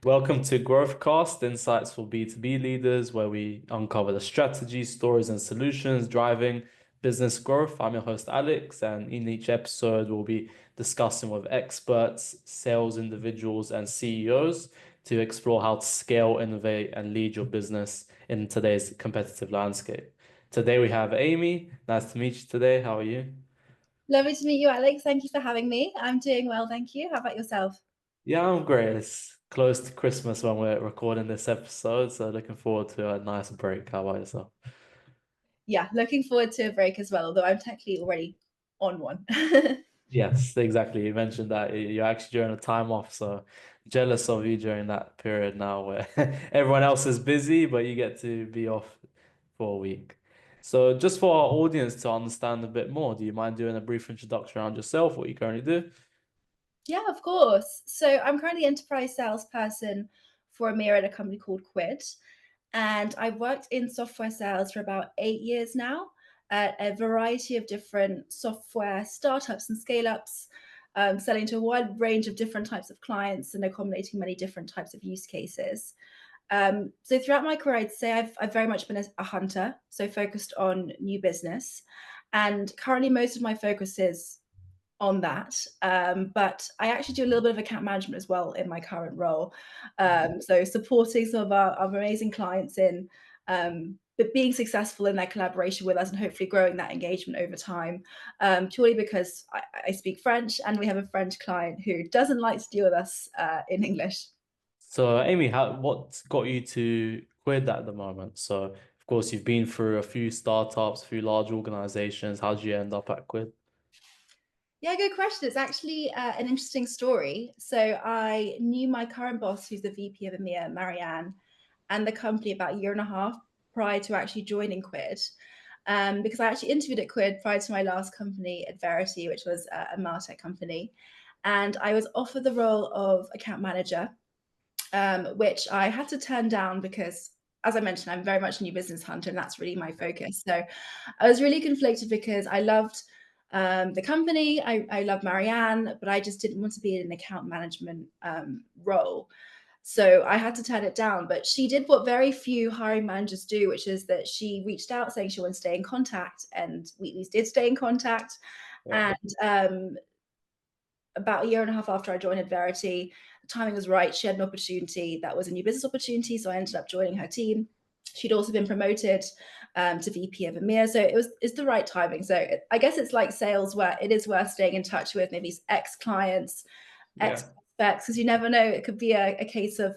Welcome to Growthcast, Insights for B2B leaders, where we uncover the strategies, stories, and solutions driving business growth. I'm your host, Alex, and in each episode, we'll be discussing with experts, sales individuals, and CEOs to explore how to scale, innovate, and lead your business in today's competitive landscape. Today, we have Amy. Nice to meet you today. How are you? Lovely to meet you, Alex. Thank you for having me. I'm doing well, thank you. How about yourself? Yeah, I'm great. It's close to Christmas when we're recording this episode, so looking forward to a nice break. How about yourself? Yeah, looking forward to a break as well, although I'm technically already on one. Yes, exactly. You mentioned that you're actually during a time off, so jealous of you during that period now where everyone else is busy, but you get to be off for a week. So just for our audience to understand a bit more, do you mind doing a brief introduction around yourself, what you currently do? Yeah, of course. So I'm currently enterprise salesperson for EMEA at a company called Quid. And I've worked in software sales for about 8 years now at a variety of different software startups and scale ups, selling to a wide range of different types of clients and accommodating many different types of use cases. So throughout my career, I'd say I've very much been a hunter, so focused on new business. And currently, most of my focus is on that. But I actually do a little bit of account management as well in my current role. So supporting some of our amazing clients in but being successful in their collaboration with us and hopefully growing that engagement over time. Purely because I speak French and we have a French client who doesn't like to deal with us in English. So, Amy, what's got you to quit at the moment? So, of course, you've been through a few startups, a few large organizations. How did you end up at Quid? Yeah, good question. It's actually an interesting story. So I knew my current boss, who's the VP of EMEA, Marianne, and the company about a year and a half prior to actually joining Quid. Because I actually interviewed at Quid prior to my last company at Verity, which was a Martech company. And I was offered the role of account manager, which I had to turn down because, as I mentioned, I'm very much a new business hunter, and that's really my focus. So I was really conflicted because I loved the company, I love Marianne, but I just didn't want to be in an account management role. So I had to turn it down. But she did what very few hiring managers do, which is that she reached out saying she wanted to stay in contact, and we did stay in contact. Yeah. And about a year and a half after I joined Verity, the timing was right. She had an opportunity that was a new business opportunity, so I ended up joining her team. She'd also been promoted to VP of EMEA, so it's the right timing. So I guess it's like sales, where it is worth staying in touch with maybe ex clients, ex Yeah. prospects, because you never know. It could be a case of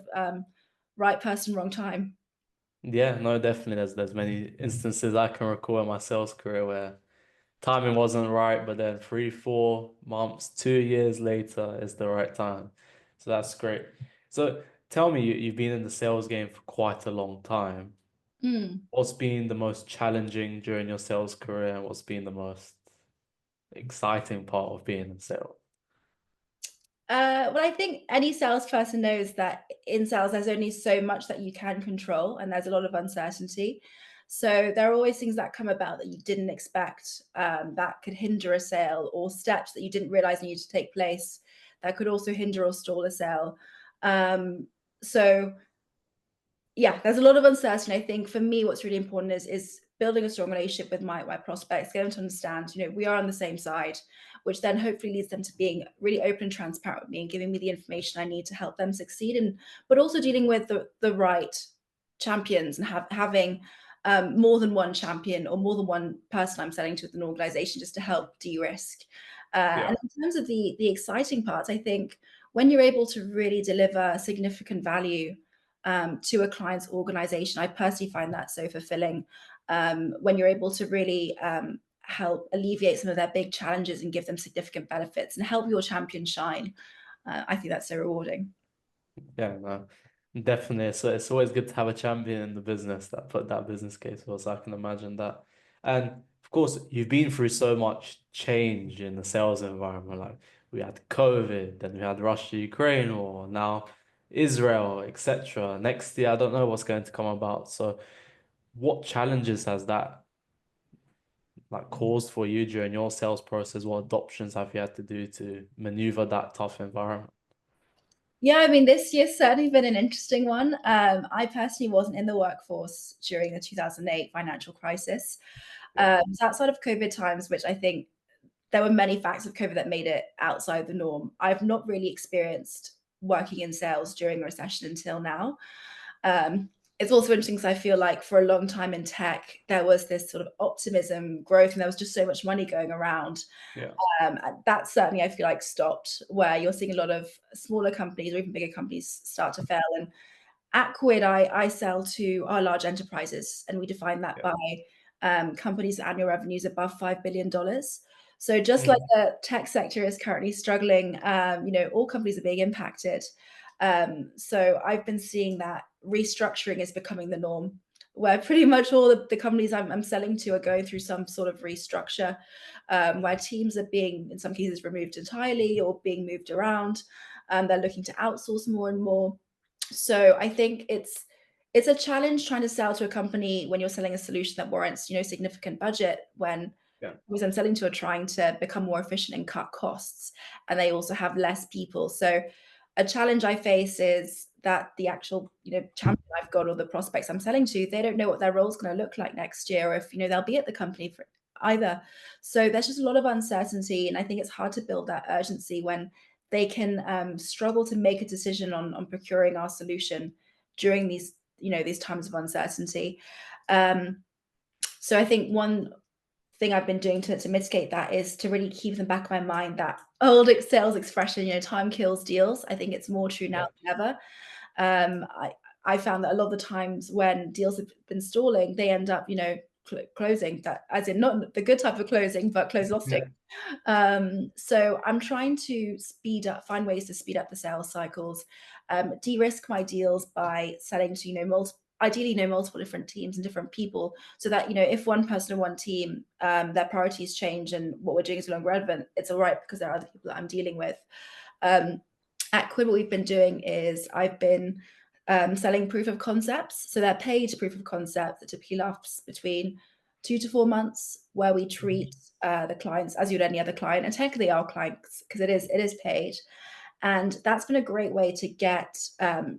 right person, wrong time. Yeah, no, definitely. There's many instances I can recall in my sales career where timing wasn't right, but then 3, 4 months, 2 years later is the right time. So that's great. So tell me, you've been in the sales game for quite a long time. Mm. What's been the most challenging during your sales career, and what's been the most exciting part of being in sales? Well, I think any salesperson knows that in sales, there's only so much that you can control, and there's a lot of uncertainty. So there are always things that come about that you didn't expect, that could hinder a sale, or steps that you didn't realize needed to take place that could also hinder or stall a sale. So yeah, there's a lot of uncertainty. I think for me, what's really important is building a strong relationship with my prospects, get them to understand, we are on the same side, which then hopefully leads them to being really open and transparent with me and giving me the information I need to help them succeed. And but also dealing with the right champions and having more than one champion or more than one person I'm selling to with an organization just to help de-risk. Yeah. And in terms of the exciting parts, I think when you're able to really deliver significant value to a client's organization. I personally find that so fulfilling when you're able to really help alleviate some of their big challenges and give them significant benefits and help your champion shine. I think that's so rewarding. Yeah, no, definitely. So it's always good to have a champion in the business that put that business case well, so I can imagine that. And of course, you've been through so much change in the sales environment. Like we had COVID, then we had Russia, Ukraine, or now Israel, etc. Next year, I don't know what's going to come about. So what challenges has that like caused for you during your sales process? What adoptions have you had to do to maneuver that tough environment? Yeah, I mean, this year's certainly been an interesting one. I personally wasn't in the workforce during the 2008 financial crisis. Yeah, So outside of COVID times, which I think there were many facts of COVID that made it outside the norm, I've not really experienced working in sales during a recession until now. Um, it's also interesting because I feel like for a long time in tech, there was this sort of optimism, growth, and there was just so much money going around. yeah, That certainly I feel like stopped, where you're seeing a lot of smaller companies or even bigger companies start to fail. And at Quid, I sell to our large enterprises, and we define that yeah. by companies with annual revenues above $5 billion. So just like Mhm. the tech sector is currently struggling, all companies are being impacted. So I've been seeing that restructuring is becoming the norm, where pretty much all the companies I'm selling to are going through some sort of restructure, where teams are being, in some cases, removed entirely or being moved around. They're looking to outsource more and more. So I think it's a challenge trying to sell to a company when you're selling a solution that warrants, significant budget, when Yeah, companies I'm selling to are trying to become more efficient and cut costs, and they also have less people. So a challenge I face is that the actual, champion I've got or the prospects I'm selling to, they don't know what their role is going to look like next year, or if, they'll be at the company for either. So there's just a lot of uncertainty, and I think it's hard to build that urgency when they can struggle to make a decision on procuring our solution during these times of uncertainty. Um, so I think one thing I've been doing to mitigate that is to really keep in the back of my mind that old sales expression, time kills deals. I think it's more true now yeah, than ever. I found that a lot of the times when deals have been stalling, they end up, closing, that as in not the good type of closing, but close losting. yeah, So I'm trying to find ways to speed up the sales cycles, de-risk my deals by selling to, ideally, multiple different teams and different people, so that, if one person or one team, their priorities change and what we're doing is no longer relevant, it's all right because there are other people that I'm dealing with. Um, at Quid, what we've been doing is I've been selling proof of concepts. So they're paid proof of concept that typically lasts between 2 to 4 months, where we mhm, treat the clients as you'd any other client, and technically our clients, because it is paid. And that's been a great way to get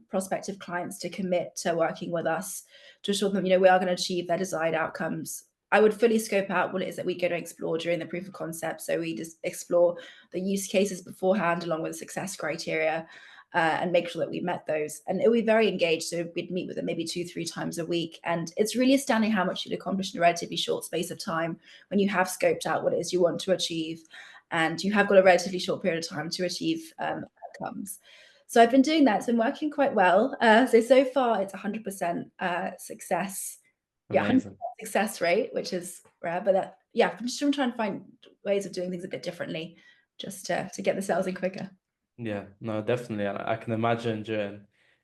prospective clients to commit to working with us, to assure them, we are going to achieve their desired outcomes. I would fully scope out what it is that we're going to explore during the proof of concept. So we just explore the use cases beforehand, along with success criteria, and make sure that we met those. And it would be very engaged. So we'd meet with them maybe 2, 3 times a week. And it's really astounding how much you'd accomplish in a relatively short space of time when you have scoped out what it is you want to achieve, and you have got a relatively short period of time to achieve outcomes. So I've been doing that. It's been working quite well. So far it's 100% success. Yeah, 100% amazing. success rate, which is rare. But yeah, I'm just trying to find ways of doing things a bit differently, just to get the sales in quicker. Yeah, no, definitely. And I can imagine during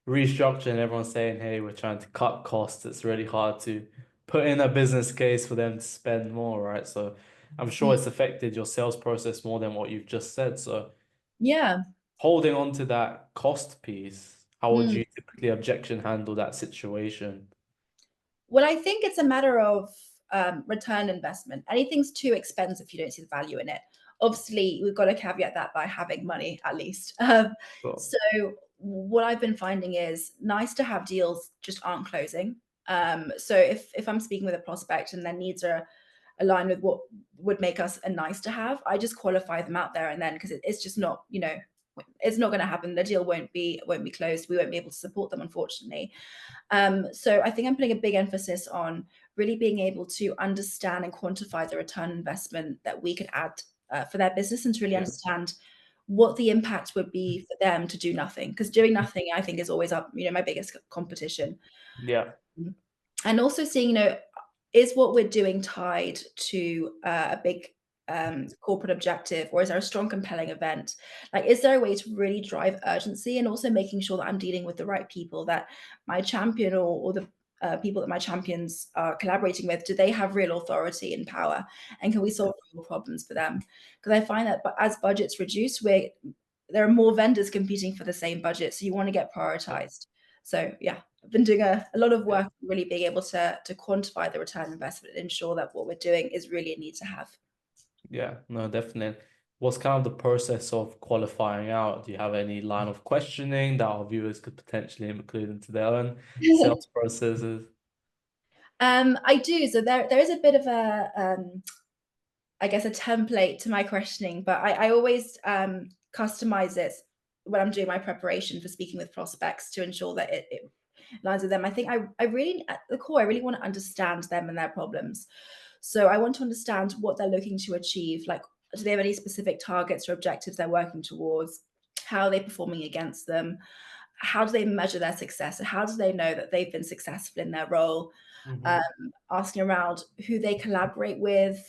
restructuring, everyone saying, hey, we're trying to cut costs. It's really hard to put in a business case for them to spend more, right? So I'm sure it's affected your sales process more than what you've just said. So Yeah. holding on to that cost piece, how would Mm. you typically objection handle that situation? Well, I think it's a matter of return investment. Anything's too expensive if you don't see the value in it. Obviously, we've got to caveat that by having money at least. So, So what I've been finding is nice to have deals just aren't closing. So if I'm speaking with a prospect and their needs are aligned with what would make us a nice to have, I just qualify them out there and then, because it's just not, it's not going to happen. The deal won't be closed. We won't be able to support them, unfortunately. So I think I'm putting a big emphasis on really being able to understand and quantify the return on investment that we could add for their business, and to really yeah, understand what the impact would be for them to do nothing. Because doing nothing, I think, is always up, my biggest competition. yeah, And also seeing, is what we're doing tied to a big corporate objective, or is there a strong, compelling event? Like, is there a way to really drive urgency, and also making sure that I'm dealing with the right people, that my champion or the people that my champions are collaborating with, do they have real authority and power? And can we yeah, solve real problems for them? Because I find that as budgets reduce, there are more vendors competing for the same budget. So you want to get yeah, prioritized. So yeah, I've been doing a lot of yeah. work really being able to quantify the return on investment and ensure that what we're doing is really a need to have. Yeah, no, definitely. what's kind of the process of qualifying out? Do you have any line of questioning that our viewers could potentially include into their own sales processes? I do. So there is a bit of a I guess a template to my questioning, but I always customize it when I'm doing my preparation for speaking with prospects to ensure that it lines with them. I think I really, at the core, I really want to understand them and their problems. So I want to understand what they're looking to achieve. Like, do they have any specific targets or objectives they're working towards? How are they performing against them? How do they measure their success? How do they know that they've been successful in their role? Um, Hmm. Asking around who they collaborate with,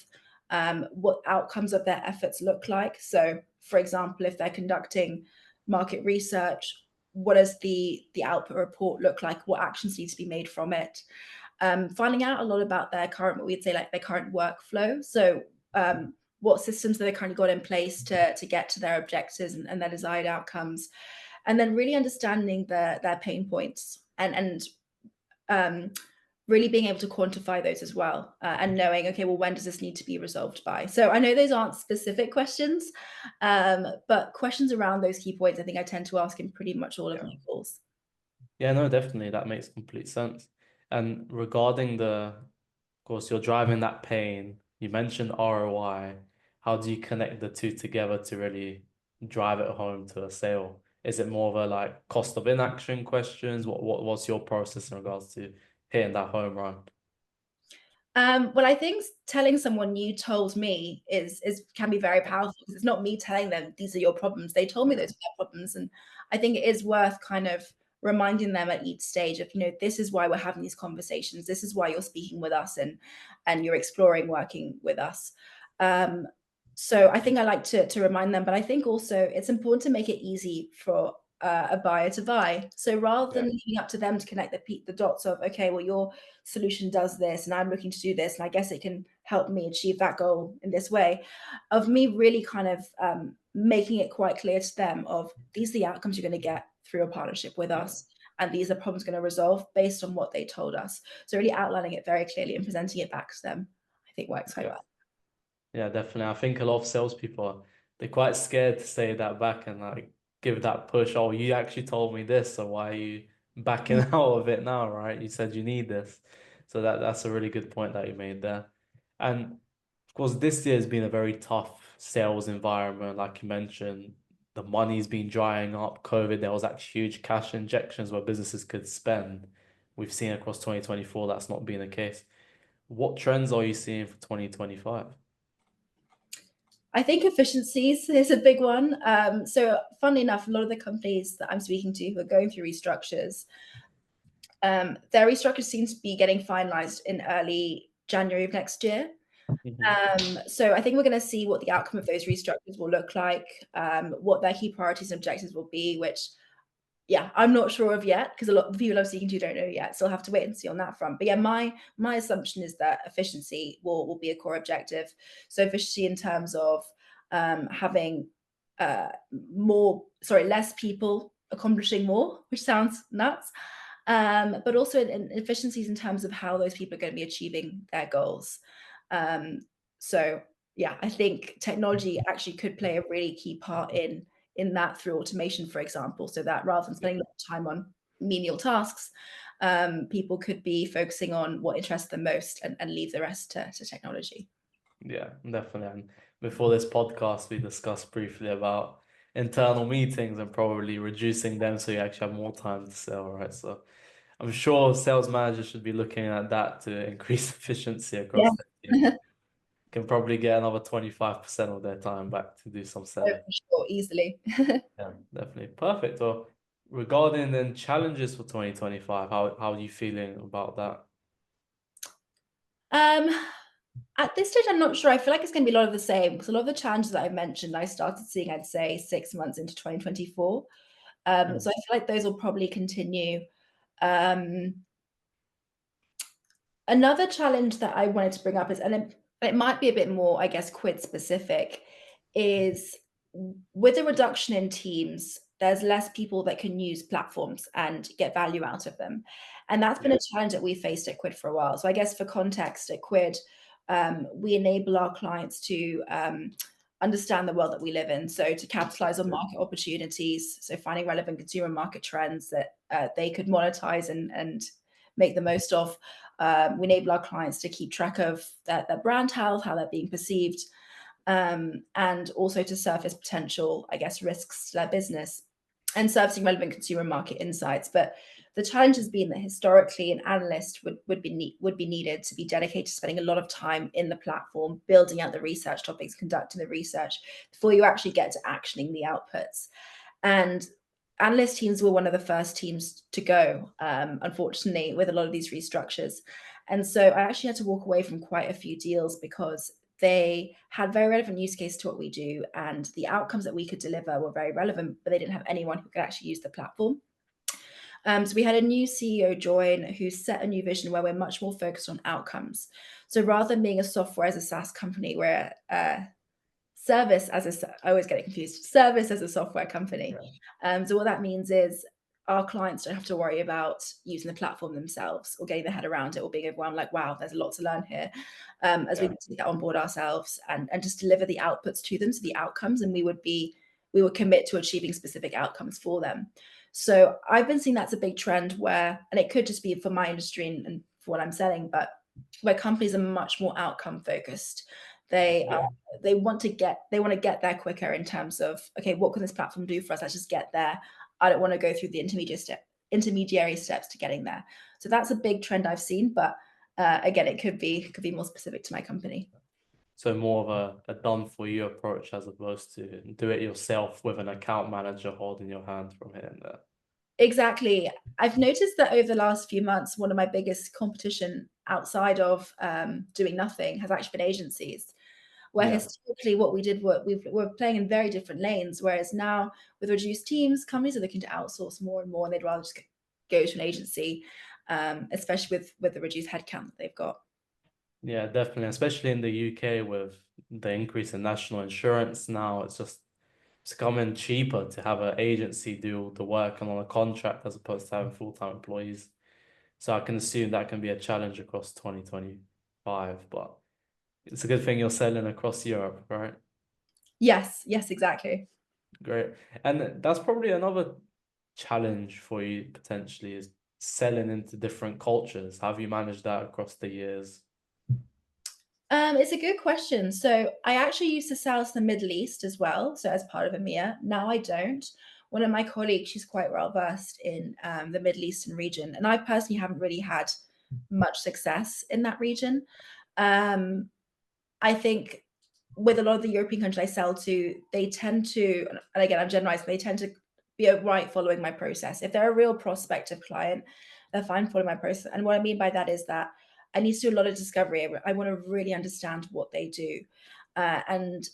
what outcomes of their efforts look like. So, for example, if they're conducting market research, what does the output report look like? What actions need to be made from it? Finding out a lot about their current, what we'd say, like their current workflow. So, what systems that they currently got in place to get to their objectives and their desired outcomes, and then really understanding their pain points and um, really being able to quantify those as well, and knowing, okay, well, when does this need to be resolved by? So I know those aren't specific questions, but questions around those key points, I think I tend to ask in pretty much all of Yeah. my calls. Yeah, no, definitely. That makes complete sense. And regarding of course, you're driving that pain. You mentioned ROI. How do you connect the two together to really drive it home to a sale? Is it more of a like cost of inaction questions? What's your process in regards to hitting that home run? Well, I think telling someone you told me is can be very powerful because it's not me telling them these are your problems. They told me those are their problems, and I think it is worth kind of reminding them at each stage of, this is why we're having these conversations. This is why you're speaking with us and you're exploring working with us. Um, so I think I like to remind them, but I think also it's important to make it easy for a buyer to buy. So rather Yeah. than leaving up to them to connect the dots of, okay, well, your solution does this and I'm looking to do this and I guess it can help me achieve that goal in this way, of me really kind of making it quite clear to them of these are the outcomes you're going to get through a partnership with Yeah. us, and these are problems going to resolve based on what they told us. So really outlining it very clearly and presenting it back to them, I think works quite Yeah. well. Yeah, definitely. I think a lot of salespeople they're quite scared to say that back and like give that push. Oh, you actually told me this, so why are you backing out of it now, right? You said you need this. So that's a really good point that you made there. And of course, this year has been a very tough sales environment, like you mentioned. The money's been drying up. COVID, there was actually huge cash injections where businesses could spend. We've seen across 2024 that's not been the case. What trends are you seeing for 2025? I think efficiencies is a big one. So, funnily enough, a lot of the companies that I'm speaking to who are going through restructures, their restructures seem to be getting finalized in early January of next year. Hmm. So I think we're going to see what the outcome of those restructures will look like, what their key priorities and objectives will be, which, yeah, I'm not sure of yet because a lot of the people I'm speaking to don't know yet. So I'll have to wait and see on that front. But yeah, my assumption is that efficiency will be a core objective. So efficiency in terms of having less people accomplishing more, which sounds nuts. But also in efficiencies in terms of how those people are going to be achieving their goals. Um, so yeah, I think technology actually could play a really key part in that through automation, for example, so that rather than spending a lot of time on menial tasks, people could be focusing on what interests them most and leave the rest to technology. Yeah, definitely. And before this podcast, we discussed briefly about internal meetings and probably reducing them so you actually have more time to sell, right? So I'm sure sales managers should be looking at that to increase efficiency Yeah, across their team. Can probably get another 25% of their time back to do some for selling. sure, easily. Yeah, definitely. Perfect. Well, regarding then challenges for 2025, how are you feeling about that? um, at this stage, I'm not sure. I feel like it's going to be a lot of the same because a lot of the challenges that I mentioned, I started seeing, I'd say, 6 months into 2024. So I Mm. feel like those will probably continue. Um, Another challenge that I wanted to bring up is, and it might be a bit more, I guess, quid specific, is with a reduction in teams, there's less people that can use platforms and get value out of them. And that's been Yeah. a challenge that we faced at Quid for a while. So I guess for context, at Quid, we enable our clients to understand the world that we live in. So to capitalize on Yeah. market opportunities, so finding relevant consumer market trends that they could monetize and make the most of. We enable our clients to keep track of their brand health, how they're being perceived, and also to surface potential, I guess, risks to their business and servicing relevant consumer market insights. But the challenge has been that historically an analyst would be needed to be dedicated to spending a lot of time in the platform, building out the research topics, conducting the research before you actually get to actioning the outputs. And analyst teams were one of the first teams to go, unfortunately, with a lot of these restructures. And so I actually had to walk away from quite a few deals because they had very relevant use case to what we do, and the outcomes that we could deliver were very relevant, but they didn't have anyone who could actually use the platform. So we had a new CEO join who set a new vision where we're much more focused on outcomes. So rather than being a software as a SaaS company, we're service as I always get it confused, service as a software company. Yeah. So what that means is our clients don't have to worry about using the platform themselves or getting their head around it or being overwhelmed like, wow, there's a lot to learn here. As we Yeah. take that on board ourselves and just deliver the outputs to them, so the outcomes, and we would commit to achieving specific outcomes for them. So I've been seeing that's a big trend where, and it could just be for my industry and for what I'm selling, but where companies are much more outcome focused. They Yeah. they want to get there quicker in terms of, okay, what can this platform do for us? Let's just get there. I don't want to go through the intermediary steps to getting there. So that's a big trend I've seen, but again, it could be more specific to my company. So more of a done for you approach as opposed to do it yourself with an account manager holding your hand from here and there. Exactly. I've noticed that over the last few months, one of my biggest competition outside of doing nothing has actually been agencies, where Yeah. historically what we did we're playing in very different lanes, whereas now with reduced teams, companies are looking to outsource more and more, and they'd rather just go to an agency, especially with the reduced headcount that they've got. Yeah, definitely. Especially in the UK with the increase in national insurance now, it's becoming cheaper to have an agency do the work and on a contract as opposed to having full-time employees. So I can assume that can be a challenge across 2025, but it's a good thing you're selling across Europe, right? Yes, yes, exactly. Great. And that's probably another challenge for you potentially is selling into different cultures. How have you managed that across the years? It's a good question. So I actually used to sell to the Middle East as well, so as part of EMEA. Now I don't. One of my colleagues, she's quite well versed in the Middle Eastern region, and I personally haven't really had much success in that region. Um, I think with a lot of the European countries I sell to, they tend to, and again, I'm generalizing, they tend to be right following my process. If they're a real prospective client, they're fine following my process. And what I mean by that is that I need to do a lot of discovery. I want to really understand what they do. And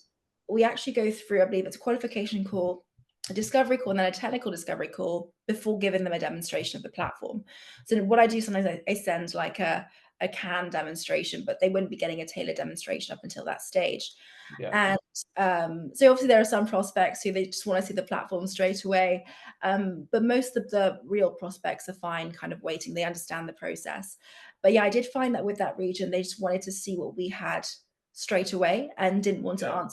we actually go through, I believe it's a qualification call, a discovery call, and then a technical discovery call before giving them a demonstration of the platform. So what I do sometimes I send like a can demonstration, but they wouldn't be getting a tailored demonstration up until that stage. Yeah. And so obviously there are some prospects who they just want to see the platform straight away. But most of the real prospects are fine, kind of waiting. They understand the process. But yeah, I did find that with that region, they just wanted to see what we had straight away and didn't want to Yeah.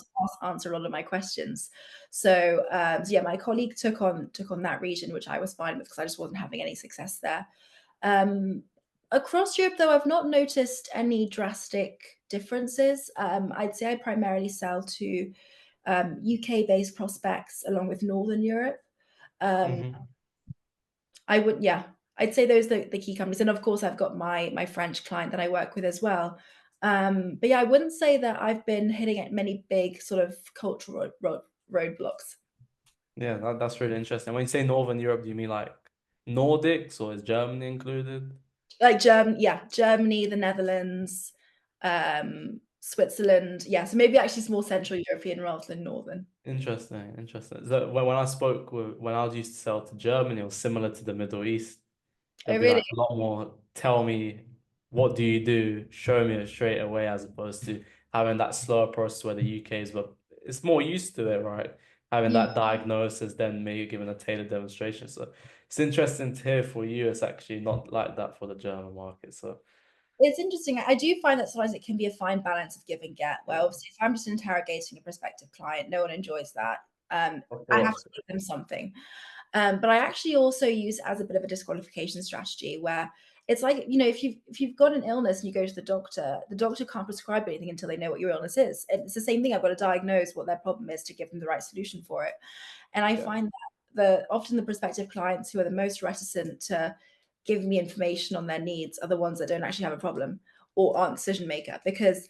answer a lot of my questions. So yeah, my colleague took on that region, which I was fine with because I just wasn't having any success there. Um, Across Europe, though, I've not noticed any drastic differences. I'd say I primarily sell to UK-based prospects along with Northern Europe. Um, Hmm. I would, yeah, I'd say those are the key companies, and of course, I've got my French client that I work with as well. But yeah, I wouldn't say that I've been hitting at many big sort of cultural roadblocks. Yeah, that's really interesting. When you say Northern Europe, do you mean like Nordics or is Germany included? Like Germany, the Netherlands, Switzerland. Yeah, so maybe actually it's more Central European rather than Northern. Interesting, interesting. So when I spoke with when I was used to sell to Germany, it was similar to the Middle East. Oh, It'll be really? like a lot more, tell me what do you do, show me it straight away, as opposed to having that slower process where the UK is, but it's more used to it, right? Having Mm. that diagnosis, then maybe giving a tailored demonstration. So it's interesting to hear for you, it's actually not like that for the German market. So It's interesting. I do find that sometimes it can be a fine balance of give and get. Well, Yeah, obviously, if I'm just interrogating a prospective client, no one enjoys that. of I have course. to give them something. But I actually also use it as a bit of a disqualification strategy where it's like, if you've got an illness and you go to the doctor can't prescribe anything until they know what your illness is. And it's the same thing. I've got to diagnose what their problem is to give them the right solution for it. And I Yeah, find that often the prospective clients who are the most reticent to give me information on their needs are the ones that don't actually have a problem or aren't decision maker, because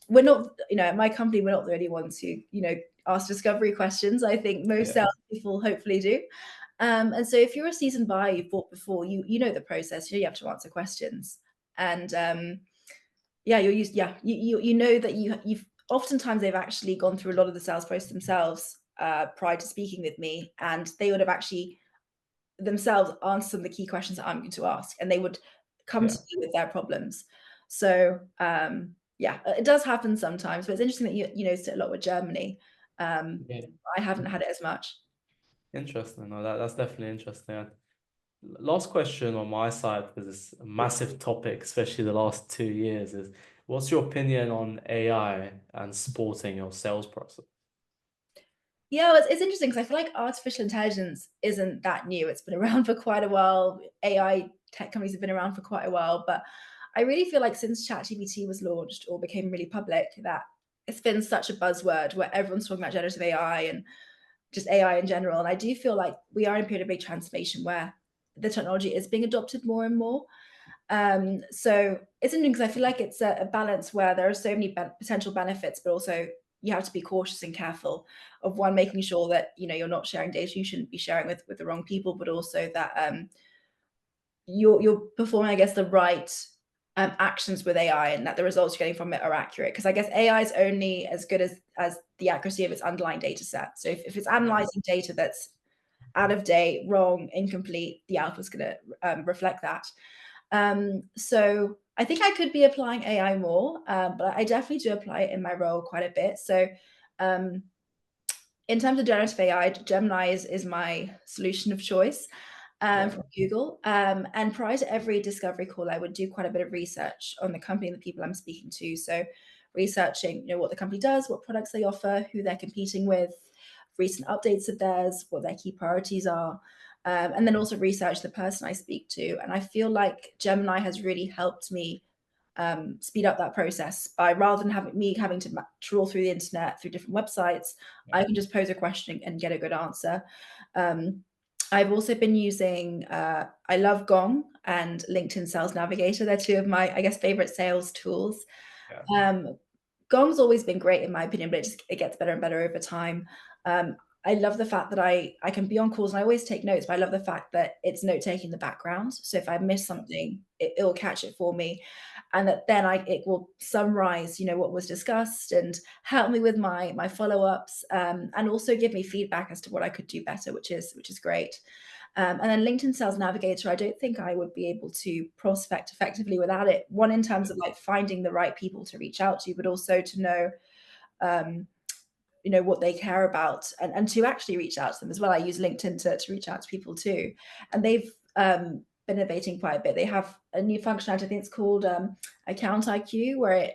we're not, at my company, we're not the only ones who, ask discovery questions. I think most yeah, sales people hopefully do. And so if you're a seasoned buyer, you've bought before, you know the process. You have to answer questions, and yeah, you're used. Yeah, you know that you've oftentimes they've actually gone through a lot of the sales process themselves prior to speaking with me, and they would have actually themselves answer some of the key questions that I'm going to ask, and they would come to yeah, me with their problems. So yeah, it does happen sometimes, but it's interesting that you noticed it a lot with Germany. yeah. I haven't had it as much. Interesting. No, that's definitely interesting. And last question on my side, because it's a massive topic, especially the last 2 years, is what's your opinion on AI and supporting your sales process? Yeah, well, it's interesting because I feel like artificial intelligence isn't that new. It's been around for quite a while. AI tech companies have been around for quite a while, but I really feel like since ChatGPT was launched or became really public, that it's been such a buzzword where everyone's talking about generative AI and just AI in general. And I do feel like we are in a period of big transformation where the technology is being adopted more and more. So it's interesting because I feel like it's a balance where there are so many potential benefits, but also you have to be cautious and careful of one, making sure that you're not sharing data you shouldn't be sharing with the wrong people, but also that you're performing, I guess, the right actions with AI, and that the results you're getting from it are accurate. Because I guess AI is only as good as the accuracy of its underlying data set. So if it's Yeah, analyzing data that's out of date, wrong, incomplete, the alpha is going to reflect that. So I think I could be applying AI more, but I definitely do apply it in my role quite a bit. So um, in terms of generative AI, Gemini is my solution of choice yeah, from Google. And prior to every discovery call, I would do quite a bit of research on the company and the people I'm speaking to. So researching, what the company does, what products they offer, who they're competing with, recent updates of theirs, what their key priorities are. And then also research the person I speak to. And I feel like Gemini has really helped me speed up that process by, rather than having to trawl through the internet through different websites, yeah, I can just pose a question and get a good answer. Um, I've also been using I love Gong and LinkedIn Sales Navigator. They're two of my, I guess, favorite sales tools. yeah, Um, Gong's always been great in my opinion, but it gets better and better over time. Um, I love the fact that I can be on calls and I always take notes, but I love the fact that it's note taking in the background. So if I miss something, it'll catch it for me, and that then it will summarize, what was discussed and help me with my follow ups, and also give me feedback as to what I could do better, which is great. And then LinkedIn Sales Navigator, I don't think I would be able to prospect effectively without it. One, in terms of like finding the right people to reach out to, but also to know, um, what they care about, and to actually reach out to them as well. I use LinkedIn to reach out to people too. And they've been innovating quite a bit. They have a new functionality, I think it's called Account IQ, where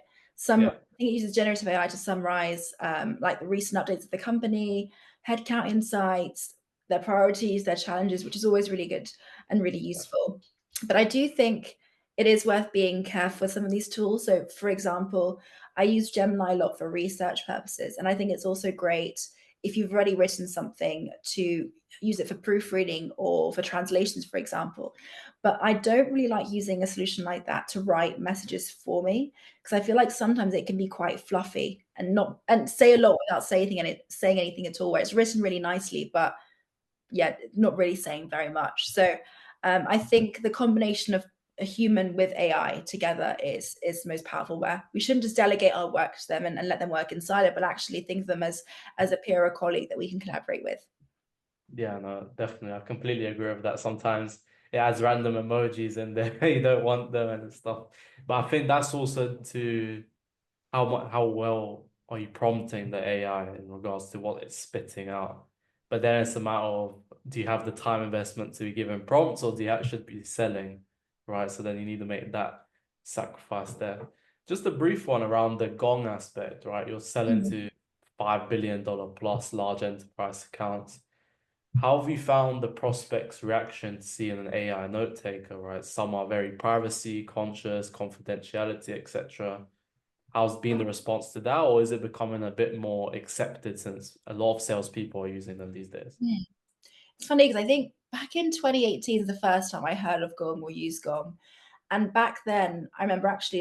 yeah, I think it uses generative AI to summarize like the recent updates of the company, headcount insights, their priorities, their challenges, which is always really good and really yeah, useful. But I do think it is worth being careful with some of these tools. So, for example, I use Gemini a lot for research purposes. And I think it's also great if you've already written something to use it for proofreading or for translations, for example. But I don't really like using a solution like that to write messages for me, because I feel like sometimes it can be quite fluffy and not and say a lot without saying anything at all, where it's written really nicely, but yeah, not really saying very much. So I think the combination of a human with AI together is the most powerful. Where we shouldn't just delegate our work to them and let them work inside it, but actually think of them as a peer or colleague that we can collaborate with. yeah. No, definitely. I completely agree with that. Sometimes it adds random emojis in there you don't want them and stuff. But I think that's also to how well are you prompting the AI in regards to what it's spitting out. But then it's a matter of, do you have the time investment to be given prompts, or do you actually be selling, right? So then you need to make that. sacrifice there. Just a brief one around the Gong aspect, right? You're selling Mm. to $5 billion plus large enterprise accounts. How have you found the prospects' reaction to seeing an AI note taker, right? Some are very privacy conscious, confidentiality, etc. How's been the response to that, or is it becoming a bit more accepted since a lot of salespeople are using them these days? Mm. It's funny because I think back in 2018 is the first time I heard of Gong or used Gong. And back then, I remember actually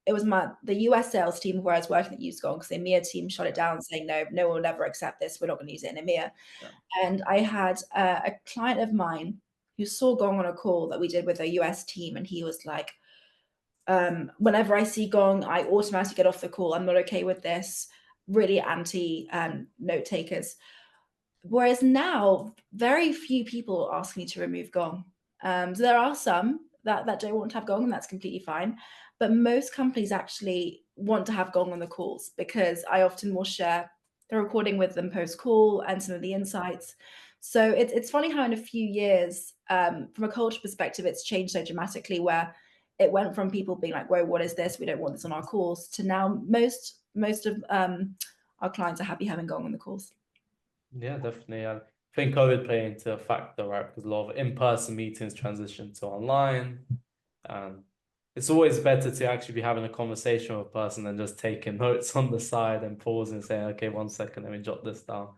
it was the US sales team where I was working that used Gong because the EMEA team shut it down, saying no, no one will ever accept this. We're not going to use it in EMEA. Yeah. And I had a client of mine who saw Gong on a call that we did with a US team, and he was like, whenever I see Gong, I automatically get off the call. I'm not okay with this. Really anti note takers. Whereas now, very few people ask me to remove Gong. So there are some that don't want to have Gong, and that's completely fine. But most companies actually want to have Gong on the calls because I often will share the recording with them post call and some of the insights. So it's funny how in a few years, from a culture perspective, it's changed so dramatically. Where it went from people being like, "Whoa, what is this? We don't want this on our calls," to now most of our clients are happy having Gong on the calls. Yeah, definitely. I think COVID played into a factor, right? Because a lot of in-person meetings transitioned to online. And it's always better to actually be having a conversation with a person than just taking notes on the side and pausing and saying, okay, 1 second, let me jot this down.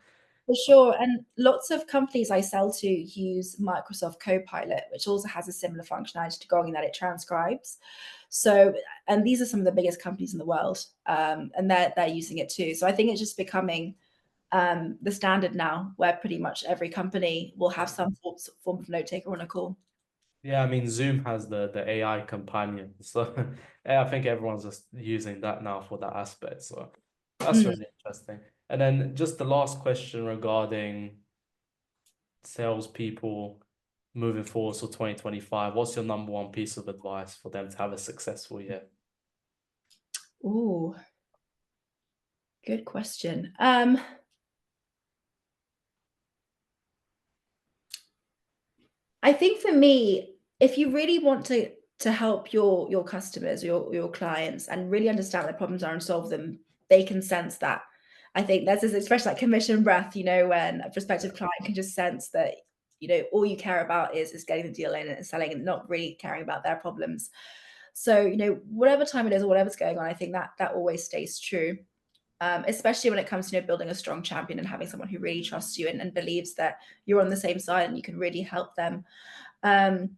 For sure, and lots of companies I sell to use Microsoft Copilot, which also has a similar functionality to Gong in that it transcribes. So, and these are some of the biggest companies in the world, and they're using it too. So I think it's just becoming the standard now, where pretty much every company will have some form of note taker on a call. Yeah, I mean, Zoom has the AI companion. So yeah, I think everyone's just using that now for that aspect. So that's Mm. really interesting. And then just the last question regarding salespeople moving forward for 2025. What's your number one piece of advice for them to have a successful year? Ooh, good question. I think for me, if you really want to help your customers, your clients, and really understand what their problems are and solve them, they can sense that. I think there's this expression like commission breath, when a prospective client can just sense that, all you care about is getting the deal in and selling and not really caring about their problems. So, whatever time it is or whatever's going on, I think that always stays true. Especially when it comes to building a strong champion and having someone who really trusts you and believes that you're on the same side and you can really help them. um,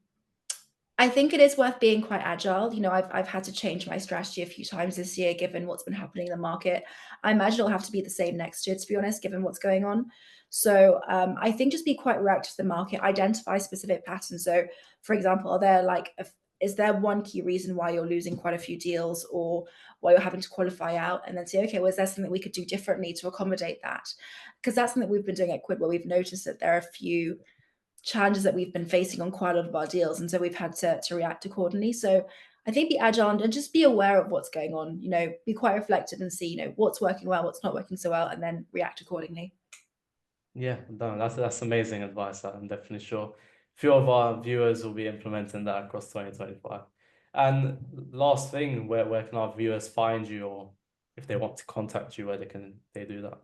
I think it is worth being quite agile. I've had to change my strategy a few times this year, given what's been happening in the market. I imagine it'll have to be the same next year, to be honest, given what's going on. So I think just be quite reactive to the market, identify specific patterns. So, for example, is there one key reason why you're losing quite a few deals or why you're having to qualify out? And then say, okay, well, is there something we could do differently to accommodate that? Because that's something we've been doing at Quid, where we've noticed that there are a few challenges that we've been facing on quite a lot of our deals, and so we've had to react accordingly. So I think be agile and just be aware of what's going on. Be quite reflective and see what's working well, what's not working so well, and then react accordingly. Yeah, no, that's amazing advice. I'm definitely sure a few of our viewers will be implementing that across 2025. And last thing, where can our viewers find you, or if they want to contact you, where they do that?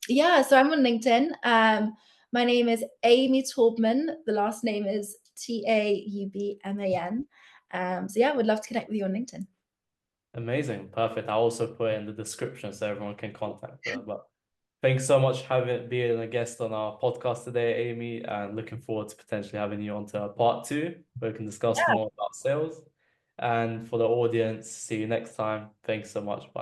Yeah, so I'm on LinkedIn. My name is Amy Taubman. The last name is Taubman. So yeah, would love to connect with you on LinkedIn. Amazing, perfect. I'll also put it in the description so everyone can contact her. But thanks so much for being a guest on our podcast today, Amy, and looking forward to potentially having you on to part two, where we can discuss Yeah. more about sales. And for the audience, see you next time. Thanks so much. Bye.